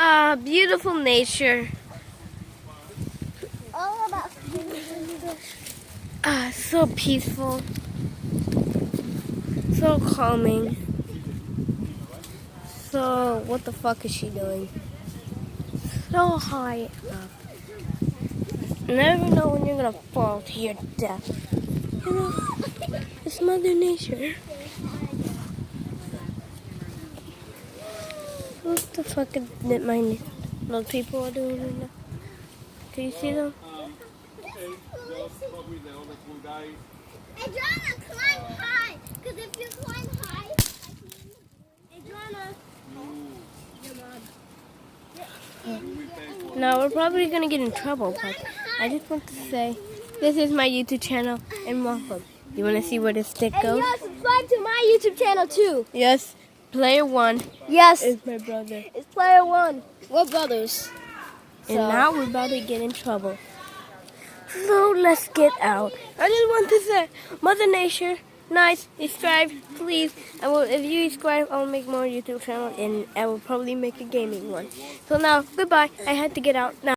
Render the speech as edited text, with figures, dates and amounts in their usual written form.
Beautiful nature. All about So peaceful. So calming. So, what the fuck is she doing? So high up. You never know when you're gonna fall to your death. You know, it's Mother Nature. What the fuck is that my little people are doing right now? Can you see them? Adriana, climb high. Because if you climb high, Adriana. No, we're probably gonna get in trouble, but I just want to say, this is my YouTube channel, and welcome. You wanna see where this stick And goes? yeah, subscribe to my YouTube channel too. Yes, Player One Yes, is my brother. it's Player One. We're brothers. And now we're about to get in trouble. So let's get out. I just want to say, Mother Nature, nice, subscribe, please. If you subscribe, I will make more YouTube channels, and I will probably make a gaming one. So now, goodbye. I had to get out now.